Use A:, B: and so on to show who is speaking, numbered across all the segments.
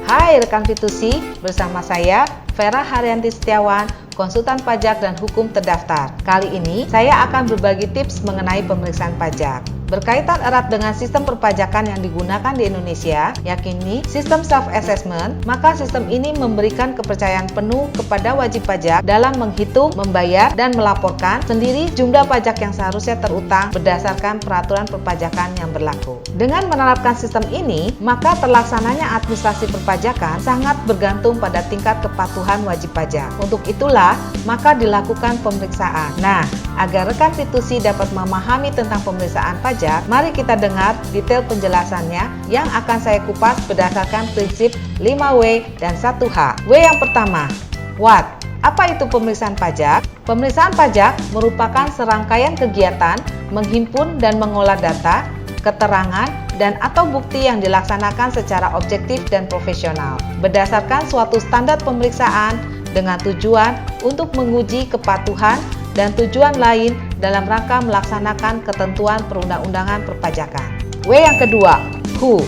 A: Hai rekan Fitusi, bersama saya Vera Haryanti Setiawan, konsultan pajak dan hukum terdaftar. Kali ini saya akan berbagi tips mengenai pemeriksaan pajak. Berkaitan erat dengan sistem perpajakan yang digunakan di Indonesia, yakni sistem self-assessment, maka sistem ini memberikan kepercayaan penuh kepada wajib pajak dalam menghitung, membayar, dan melaporkan sendiri jumlah pajak yang seharusnya terutang berdasarkan peraturan perpajakan yang berlaku. Dengan menerapkan sistem ini, maka terlaksananya administrasi perpajakan sangat bergantung pada tingkat kepatuhan wajib pajak. Untuk itulah, maka dilakukan pemeriksaan. Nah, agar rekan Fitusi dapat memahami tentang pemeriksaan pajak, mari kita dengar detail penjelasannya yang akan saya kupas berdasarkan prinsip 5W dan 1H. W yang pertama, what? Apa itu pemeriksaan pajak? Pemeriksaan pajak merupakan serangkaian kegiatan menghimpun dan mengolah data, keterangan, dan atau bukti yang dilaksanakan secara objektif dan profesional berdasarkan suatu standar pemeriksaan dengan tujuan untuk menguji kepatuhan dan tujuan lain dalam rangka melaksanakan ketentuan perundang-undangan perpajakan. W yang kedua, who?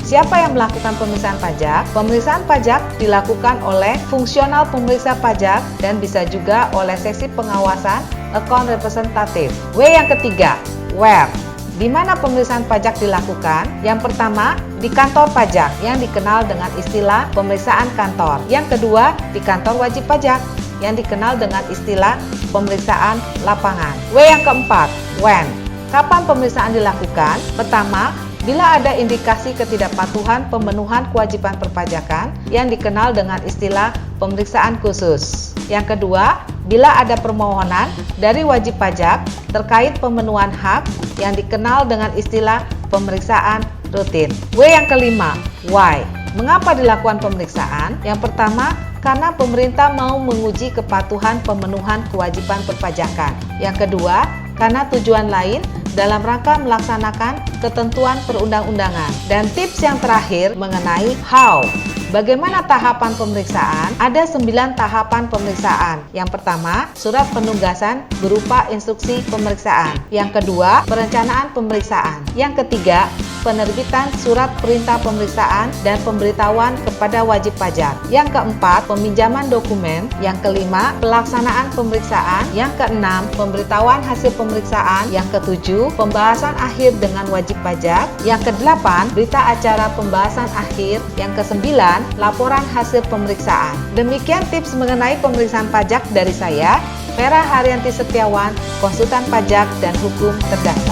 A: Siapa yang melakukan pemeriksaan pajak? Pemeriksaan pajak dilakukan oleh fungsional pemeriksa pajak dan bisa juga oleh seksi pengawasan account representative. W yang ketiga, where? Di mana pemeriksaan pajak dilakukan? Yang pertama, di kantor pajak yang dikenal dengan istilah pemeriksaan kantor. Yang kedua, di kantor wajib pajak yang dikenal dengan istilah pemeriksaan lapangan. W yang keempat, when? Kapan pemeriksaan dilakukan? Pertama, bila ada indikasi ketidakpatuhan pemenuhan kewajiban perpajakan yang dikenal dengan istilah pemeriksaan khusus. Yang kedua, bila ada permohonan dari wajib pajak terkait pemenuhan hak yang dikenal dengan istilah pemeriksaan rutin. W yang kelima, why? Mengapa dilakukan pemeriksaan? Yang pertama, karena pemerintah mau menguji kepatuhan pemenuhan kewajiban perpajakan. Yang kedua, karena tujuan lain dalam rangka melaksanakan ketentuan perundang-undangan. Dan tips yang terakhir mengenai how. Bagaimana tahapan pemeriksaan? Ada 9 tahapan pemeriksaan. Yang pertama, surat penugasan berupa instruksi pemeriksaan. Yang kedua, perencanaan pemeriksaan. Yang ketiga, penerbitan surat perintah pemeriksaan dan pemberitahuan kepada wajib pajak. Yang keempat, peminjaman dokumen. Yang kelima, pelaksanaan pemeriksaan. Yang keenam, pemberitahuan hasil pemeriksaan. Yang ketujuh, pembahasan akhir dengan wajib pajak. Yang kedelapan, berita acara pembahasan akhir. Yang kesembilan, laporan hasil pemeriksaan. Demikian tips mengenai pemeriksaan pajak dari saya, Vera Haryanti Setiawan, konsultan pajak dan hukum terdaftar.